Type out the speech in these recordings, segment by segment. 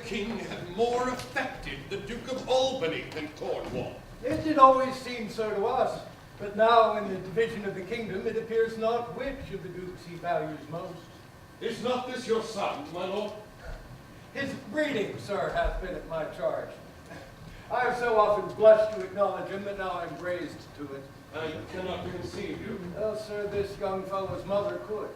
king had more affected the Duke of Albany than Cornwall. It did always seem so to us, but now in the division of the kingdom, it appears not which of the dukes he values most. Is not this your son, my lord? His breeding, sir, hath been at my charge. I have so often blushed to acknowledge him that now I'm raised to it. I cannot conceive you. Well, sir, this young fellow's mother could.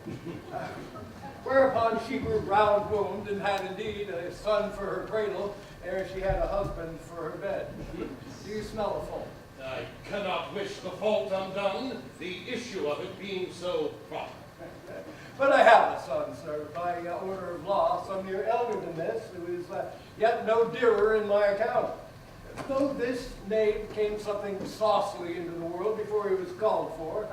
Whereupon she grew round-wombed and had indeed a son for her cradle, ere she had a husband for her bed. Do you smell a fault? I cannot wish the fault undone, the issue of it being so proper. But I have a son, sir, by order of law, some year elder than this, who is yet no dearer in my account. Though this knave came something saucily into the world before he was called for,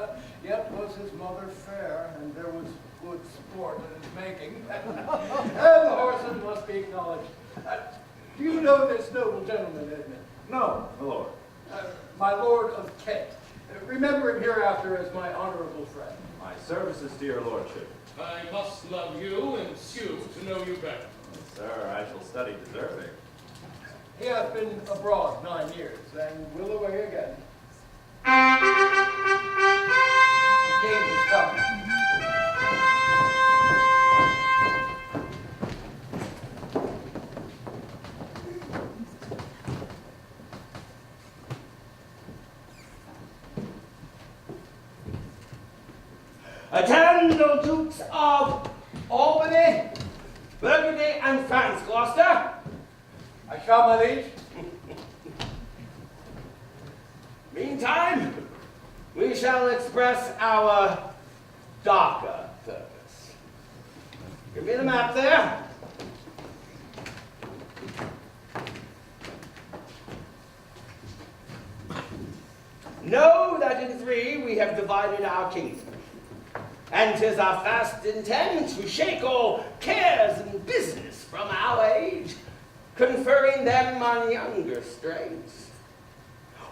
yet was his mother fair, and there was good sport in his making. And the horses must be acknowledged. Do you know this noble gentleman, Edmund? No, my lord. My lord of Kent. Remember him hereafter as my honorable friend. My services to your lordship. I must love you and sue to know you better. Sir, I shall study deserving. He hath been abroad 9 years, and will away again. The king is coming. Attend, O Dukes of Albany, Burgundy, and France, Gloucester. I shall, my liege. Meantime, we shall express our darker purpose. Give me the map there. Know that in 3 we have divided our kingdom, and 'tis our fast intent to shake all cares and business from our age, conferring them on younger strains,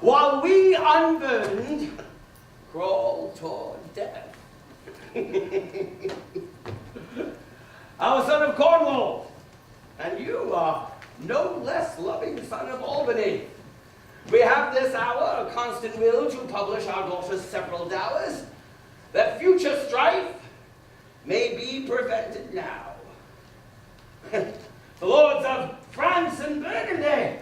while we unburdened crawl toward death. Our son of Cornwall, and you are no less loving son of Albany. We have this hour a constant will to publish our daughter's several dowers, that future strife may be prevented now. The lords of France and Burgundy,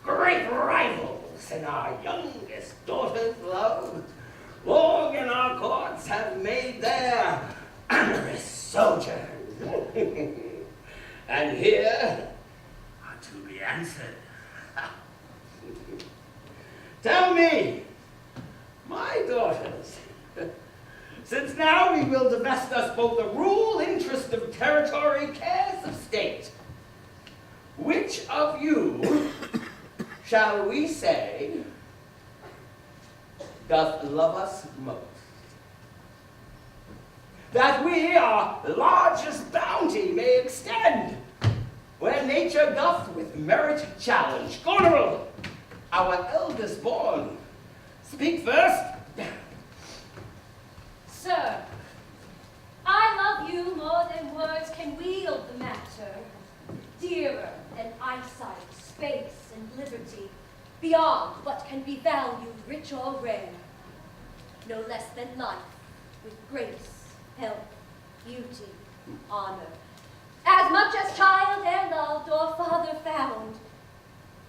great rivals in our youngest daughter's love, long in our courts have made their amorous sojourn. And here are to be answered. Tell me, my daughters, since now we will divest us both the rule, interest of territory, cares of state, which of you shall we say doth love us most? That we our largest bounty may extend, where nature doth with merit challenge. Goneril, our eldest born, speak first. Sir, I love you more than words can wield the matter. Dearer than eyesight, space, and liberty, beyond what can be valued, rich or rare. No less than life, with grace, health, beauty, honor. As much as child e'er loved or father found.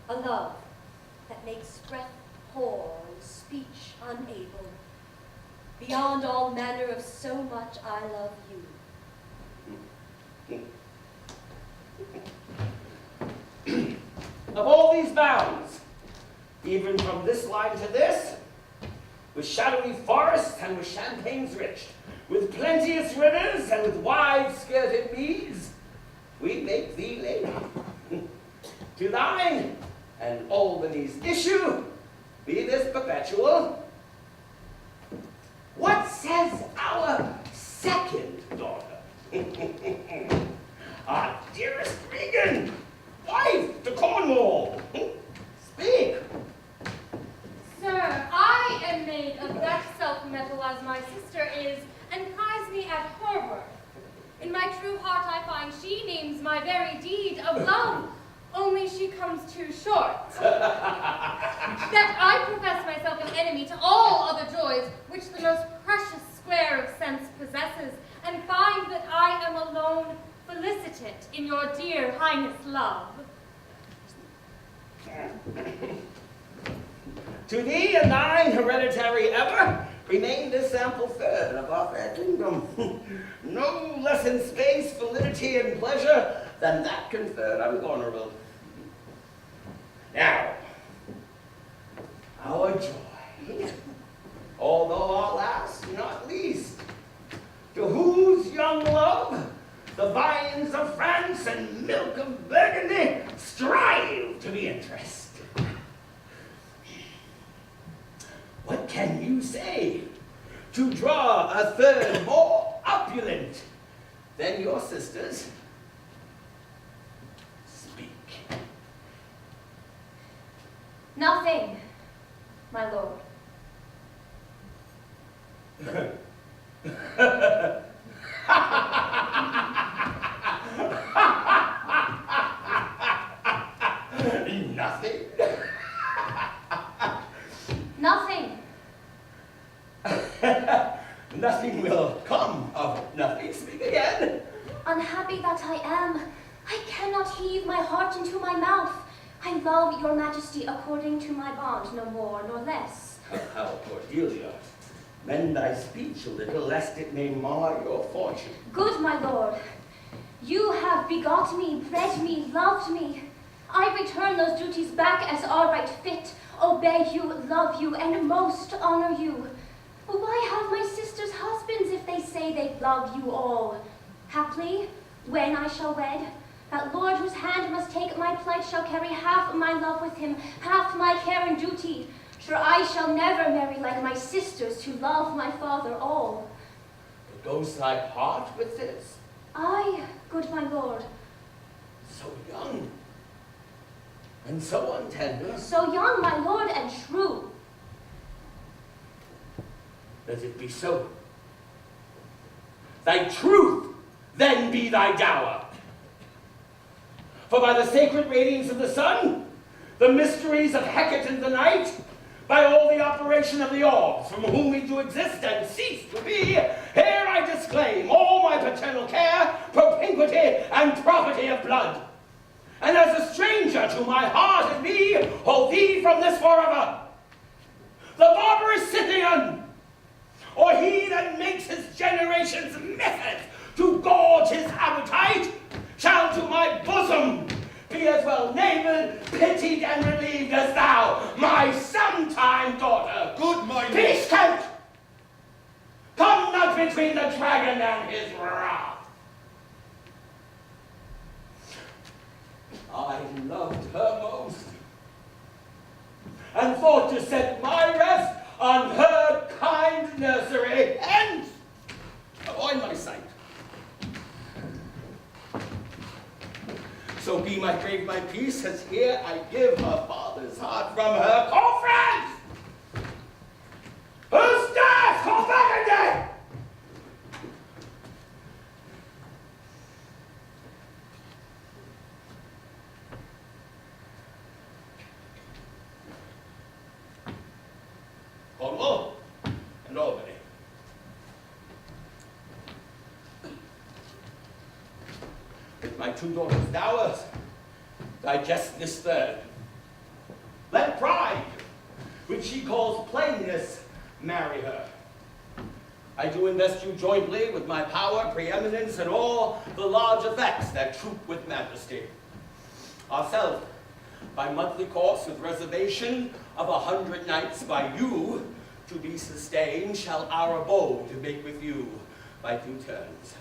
A love that makes breath poor and speech unable. Beyond all manner of so much I love you. Of all these bounds, even from this line to this, with shadowy forests and with champaigns rich, with plenteous rivers and with wide-skirted meads, we make thee lady. To thine and Albany's issue be this perpetual. What says our second daughter? Our dearest Regan, wife to Cornwall. Speak. Sir, I am made of that self-metal as my sister is, and prize me at her worth. In my true heart I find she names my very deed of love only she comes too short. That I profess myself an enemy to all other joys which the most precious square of sense possesses, and find that I am alone felicitate in your dear highness' love. To thee and thine hereditary ever remain this ample third of our fair kingdom, no less in space, validity, and pleasure than that conferred on Gomberg. Now, our joy, although our last not least, to whose young love the vines of France and milk of Burgundy strive to be interested. What can you say to draw a third more opulent than your sisters? Speak. Nothing, my lord. Nothing? Nothing. Nothing will come of nothing. Speak again. Unhappy that I am, I cannot heave my heart into my mouth. I love your majesty according to my bond, no more nor less. How, Cordelia, mend thy speech a little, lest it may mar your fortune. Good, my lord. You have begot me, bred me, loved me. I return those duties back as are right fit, obey you, love you, and most honor you. Why have my sisters husbands if they say they love you all? Haply, when I shall wed, that lord whose hand must take my pledge shall carry half my love with him, half my care and duty. Sure I shall never marry like my sisters to love my father all. But goes thy heart with this? Aye, good my lord. So young, and so untender. So young, my lord, and true. Let it be so. Thy truth then be thy dower. For by the sacred radiance of the sun, the mysteries of Hecate and the night, by all the operation of the orbs, from whom we do exist and cease to be, here I disclaim all my paternal care, propinquity, and property of blood. And as a stranger to my heart and me, hold thee from this forever. The barbarous Scythian, or he that makes his generation's method to gorge his appetite, shall to my bosom be as well named, pitied, and relieved as thou, my sometime daughter. Good, my lord. Peace, Count! Come not between the dragon and his wrath. I loved her most, and thought to set my rest on her kind nursery. Hence, avoid my sight. So be my grave my peace, as here I give her father's heart from her. Call friends! Who stirs? Call Burgundy! Cornwall and Albany. With my two daughters' dowers, digest this third. Let pride, which she calls plainness, marry her. I do invest you jointly with my power, preeminence, and all the large effects that troop with majesty. Ourselves, by monthly course with reservation of 100 nights by you to be sustained, shall our abode make with you by due turns.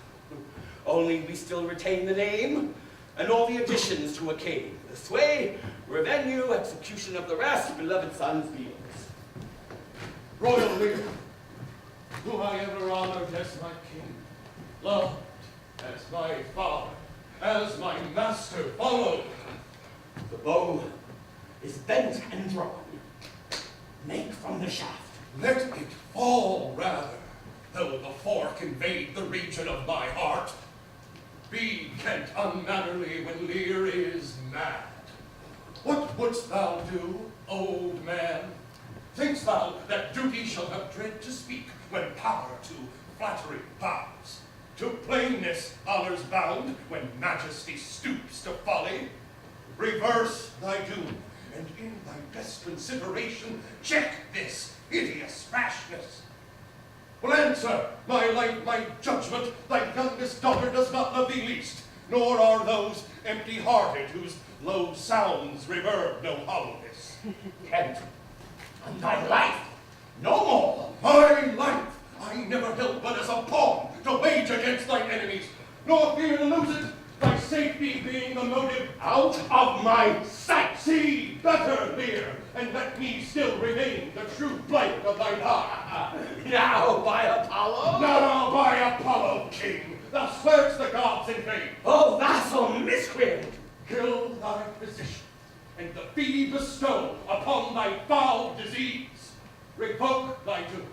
Only we still retain the name and all the additions to a king. The sway, revenue, execution of the rest, beloved sons be yours. Royal Lear, whom I ever honored as my king, loved as my father, as my master followed. The bow is bent and drawn. Make from the shaft. Let it fall rather, though the fork invade the region of my heart. Be Kent unmannerly when Lear is mad. What wouldst thou do, old man? Think'st thou that duty shall have dread to speak, when power to flattery bows? To plainness honor's bound, when majesty stoops to folly? Reverse thy doom, and in thy best consideration check this hideous rashness. Well, answer, my life, my judgment, thy youngest daughter does not love thee least, nor are those empty-hearted whose low sounds reverb no hollowness. Kent, on thy life, no more. My life I never held but as a pawn to wage against thine enemies, nor fear to lose it, thy safety being the motive. Out of my sight. See better, Lear, and let me still remain the true blight of thine eye. Now by Apollo. Now by Apollo, king, thou swear'st the gods in vain. O vassal miscreant. Kill thy physician, and the fee bestow upon thy foul disease. Revoke thy doom,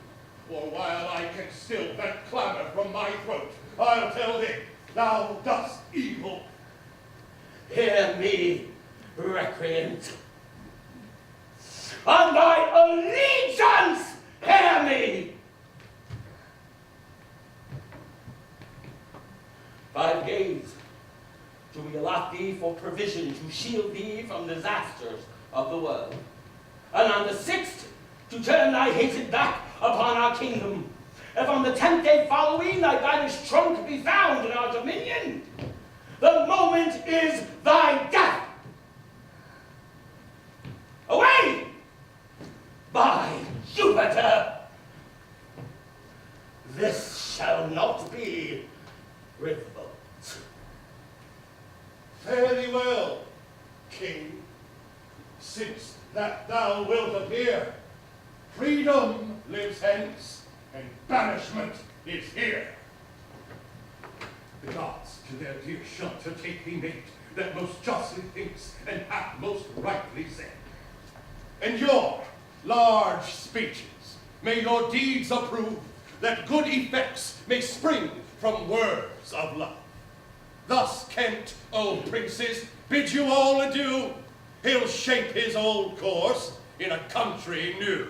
for while I can still vent clamor from my throat, I'll tell thee, thou dost evil. Hear me, recreant. On thy allegiance, hear me. 5 days do we allot thee for provision to shield thee from disasters of the world. And on the 6th, to turn thy hated back upon our kingdom. If on the 10th day following thy banished trunk be found in our dominion, the moment is thy death. Away! By Jupiter! This shall not be revoked. Fare thee well, king, since that thou wilt appear. Freedom lives hence, and banishment is here. The gods to their dear shelter take thee mate, that most justly thinks and hath most rightly said. And your large speeches may your deeds approve, that good effects may spring from words of love. Thus Kent, O princes, bids you all adieu. He'll shape his old course in a country new.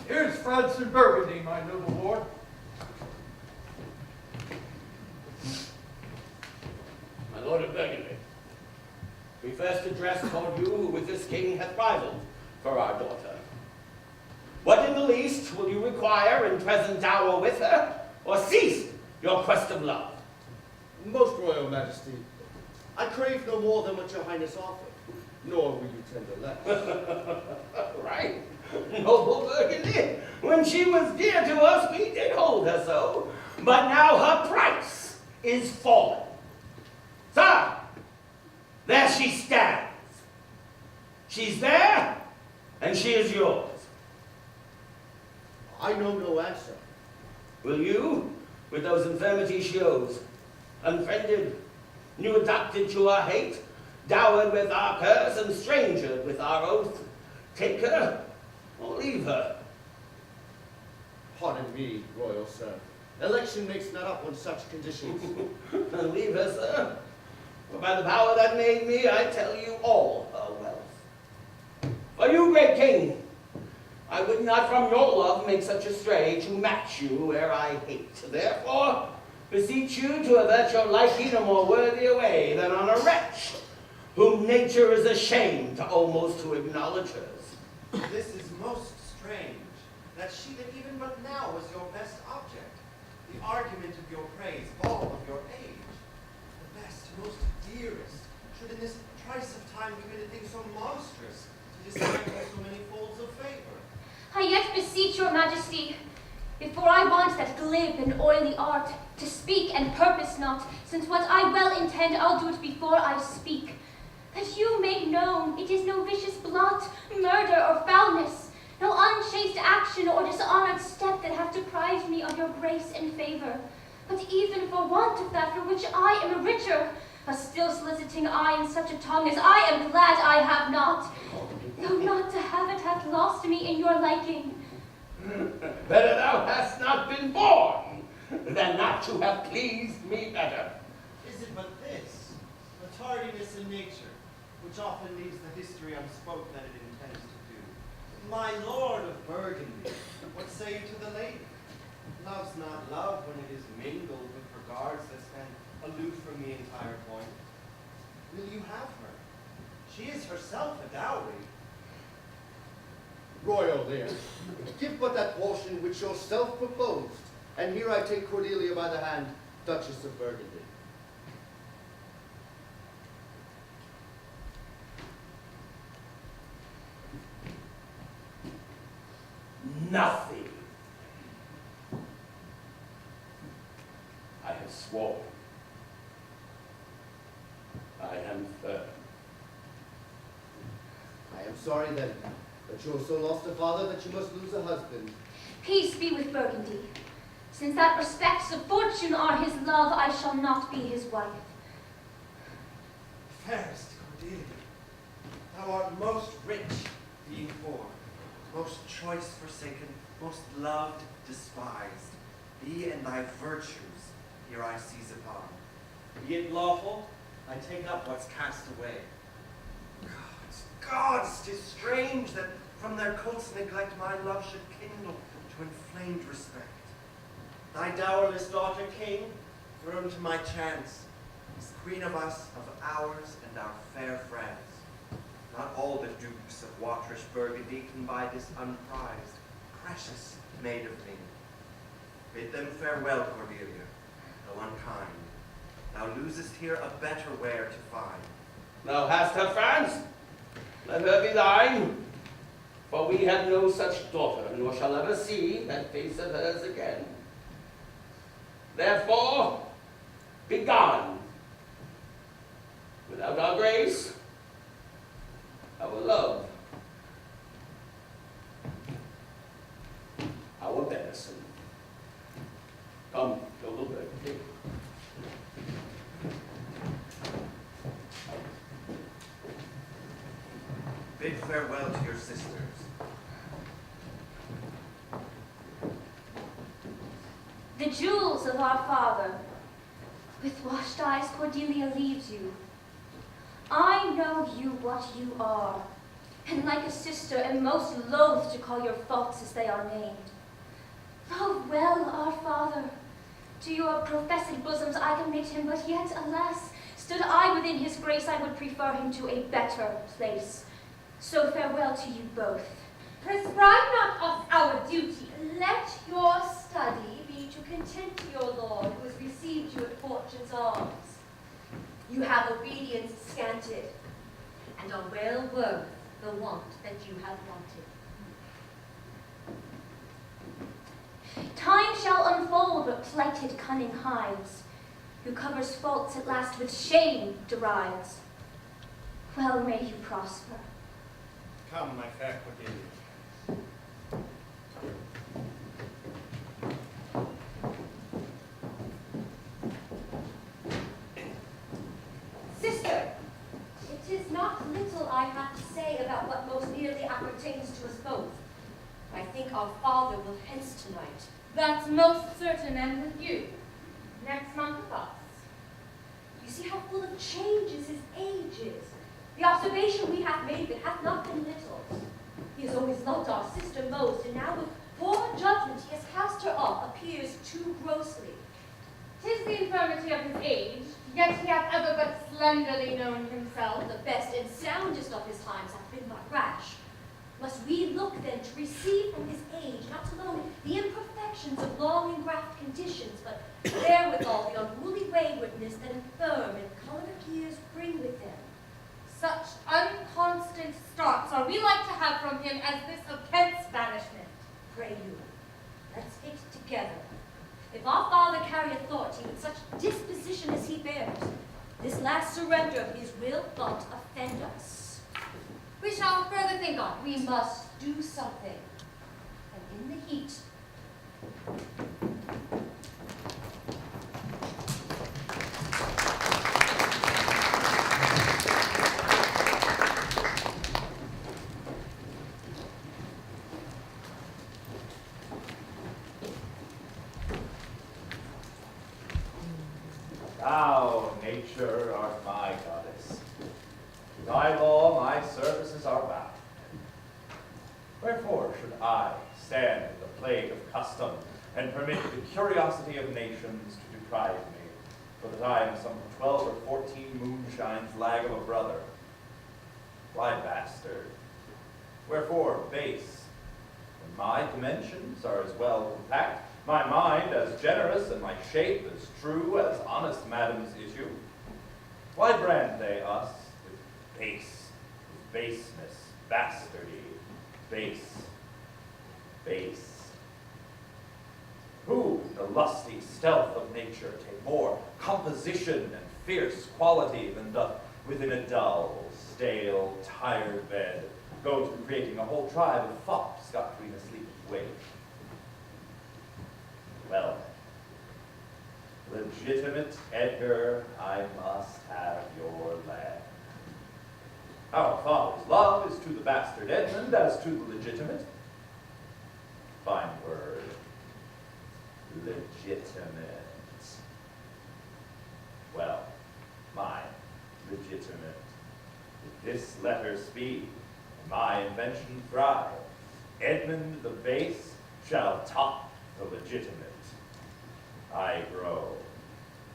Here's France and Burgundy, my noble lord. My lord of Burgundy, we first address toward you who with this king hath rivaled for our daughter. What in the least will you require in present hour with her, or cease your quest of love? Most royal majesty, I crave no more than what your highness offered, nor will you tender less. Right, noble Burgundy. When she was dear to us, we did hold her so, but now her price is fallen. Sir, there she stands. She's there, and she is yours. I know no answer. Will you, with those infirmities she owes, unfriended, new adopted to our hate, dowered with our curse, and strangered with our oath, take her or leave her? Pardon me, royal sir. Election makes not up on such conditions. Then leave her, sir. For by the power that made me, I tell you all her wealth. For you, great king, I would not from your love make such a stray to match you where I hate. Therefore, beseech you to avert your liking a more worthier way than on a wretch, whom nature is ashamed almost to acknowledge hers. This is most strange, that she that even but now was your best object, the argument of your praise, all of your age, the best, most dearest, should in this trice of time commit a thing so monstrous, to decide by so many folds of favor. I yet beseech your majesty, before I want that glib and oily art, to speak and purpose not, since what I well intend, I'll do it before I speak. That you make known it is no vicious blot, murder, or foulness, no unchaste action or dishonored step that have deprived me of your grace and favor, but even for want of that for which I am a richer, a still soliciting eye in such a tongue as I am glad I have not, though not to have it lost me in your liking. Better thou hast not been born, than not to have pleased me better. Is it but this, a tardiness in nature, which often leaves the history unspoke that it intends to do? My lord of Burgundy, what say you to the lady? Love's not love when it is mingled with regards that stand aloof from the entire point. Will you have her? She is herself a dowry. Royal Lear, give but that portion which yourself proposed, and here I take Cordelia by the hand, Duchess of Burgundy. Nothing. I have sworn. I am firm. I am sorry then, that you have so lost a father that you must lose a husband. Peace be with Burgundy. Since that respects of fortune are his love, I shall not be his wife. Fairest Cordelia, thou art most rich, being poor, most choice forsaken, most loved despised. Thee and thy virtues here I seize upon. Be it lawful, I take up what's cast away. Gods, 'tis strange that from their coats neglect my love should kindle to inflamed respect. Thy dowerless daughter, king, thrown to my chance, is queen of us, of ours, and our fair France. Not all the dukes of waterish Burgundy can buy this unprized, precious maid of me. Bid them farewell, Cordelia, though unkind. Thou losest here a better where to find. Thou hast her, France. Let her be thine. For we have no such daughter, nor shall ever see that face of hers again. Therefore, be gone. Without our grace, our love, our venison. Come, noble Burgundy. Bid farewell to your sisters. The jewels of our father, with washed eyes Cordelia leaves you. I know you what you are, and like a sister am most loath to call your faults as they are named. Love well our father. To your professed bosoms I commit him, but yet, alas, stood I within his grace, I would prefer him to a better place. So farewell to you both. Prescribe not us our duty. Let your study be to content your lord, who has received you at fortune's arms. You have obedience scanted, and are well worth the want that you have wanted. Time shall unfold what plighted cunning hides, who covers faults at last with shame derides. Well may you prosper. Come, my fair Cordelia. Sister, it is not little I have to say about what most nearly appertains to us both. I think our father will hence tonight. That's most certain, and with you. Next month with us. You see how full of changes his age is. The observation we have made of it hath not been little. He has always loved our sister most, and now with poor judgment he has cast her off, appears too grossly. 'Tis the infirmity of his age, yet he hath ever but slenderly known himself. The best and soundest of his times hath been but rash. Must we look then to receive from his age not alone the imperfections of long and graft conditions, but therewithal the unruly waywardness that infirm and choleric years bring with them? Such unconstant starts are we like to have from him as this of Kent's banishment. Pray you, let's hit together. If our father carry authority with such disposition as he bears, this last surrender of his will not offend us. We shall further think on. We must do something, and in the heat. nature art my goddess. To thy law my services are bound. Wherefore should I stand in the plague of custom and permit the curiosity of nations to deprive me, for that I am some 12 or 14 moonshines lag of a brother? Why bastard? Wherefore base? When my dimensions are as well compact, my mind as generous, and my shape as true as honest madam's issue, why brand they us with base, with baseness, bastardy, base, base? Who, the lusty stealth of nature, take more composition and fierce quality than doth within a dull, stale, tired bed go to creating a whole tribe of fops got between a sleep and wake? Well, legitimate Edgar, I must have your land. Our father's love is to the bastard Edmund as to the legitimate. Fine word. Legitimate. Well, mine, legitimate. If this letter speed, and my invention thrive, Edmund the base shall top the legitimate. I grow,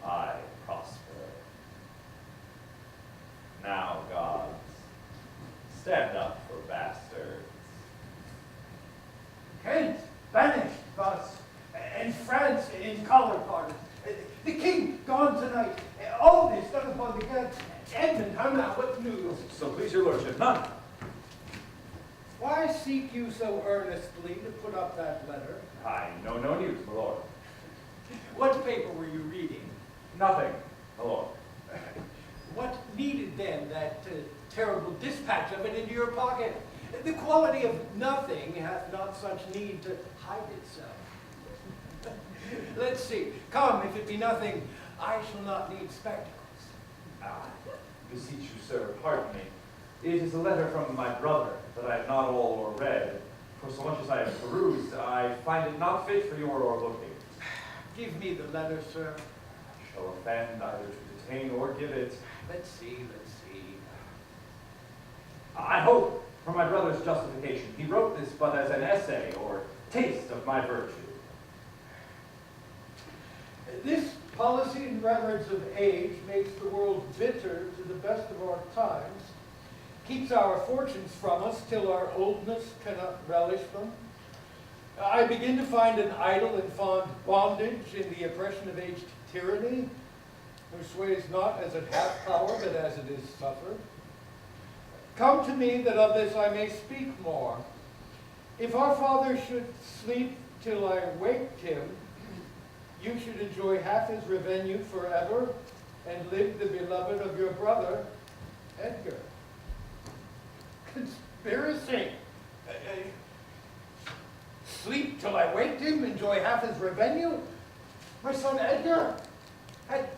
I prosper. Now, gods, stand up for bastards. Kent banished thus, and France in color parted. The king gone tonight. All this done upon the guests. Edmund, how now? What news? So please your lordship, none. Why seek you so earnestly to put up that letter? I know no news, my lord. What paper were you reading? Nothing, my lord. What needed then that terrible dispatch of it into your pocket? The quality of nothing hath not such need to hide itself. Let's see. Come, if it be nothing, I shall not need spectacles. Beseech you, sir, pardon me. It is a letter from my brother that I have not all read. For so much as I have perused, I find it not fit for your o'erlooking. Give me the letter, sir. Shall offend either to detain or give it. Let's see, let's see. I hope, for my brother's justification, he wrote this but as an essay or taste of my virtue. This policy and reverence of age makes the world bitter to the best of our times, keeps our fortunes from us till our oldness cannot relish them. I begin to find an idle and fond bondage in the oppression of aged tyranny, who sways not as it hath power, but as it is suffered. Come to me that of this I may speak more. If our father should sleep till I waked him, you should enjoy half his revenue forever, and live the beloved of your brother, Edgar. Conspiracy. Sleep till I waked him, enjoy half his revenue? My son Edgar? Had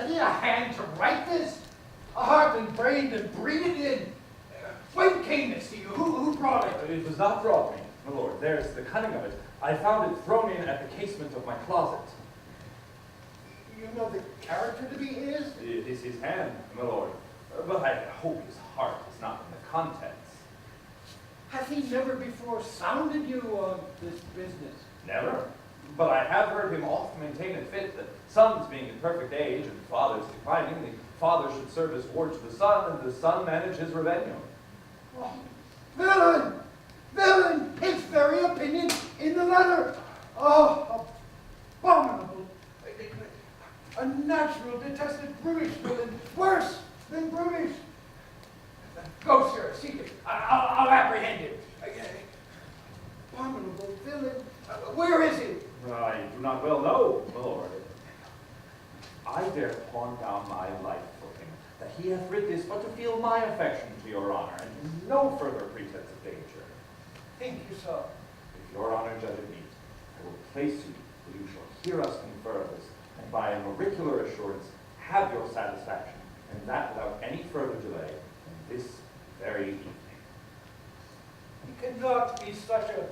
he a hand to write this? A heart and brain to breathe it in? When came this to you? Who brought it? It was not brought me, my lord. There's the cunning of it. I found it thrown in at the casement of my closet. You know the character to be his? It is his hand, my lord. But I hope his heart is not in the contents. Hath he never before sounded you on this business? Never. But I have heard him oft maintain it fit that sons being in perfect age and fathers declining, the father should serve as ward to the son, and the son manage his revenue. Oh, villain! Villain! His very opinion in the letter! Oh, abominable! A natural, detested, brutish villain, worse than brutish. Go, sir, seek him. I'll apprehend him. Abominable villain. Where is he? I do not well know, my lord. I dare pawn down my life for him, that he hath writ this but to feel my affection to your honor, and no further pretense of danger. Think you so? If your honor judge it meet, I will place you where you shall hear us confer this, and by an auricular assurance have your satisfaction, and that without any further delay, in this very evening. He cannot be such a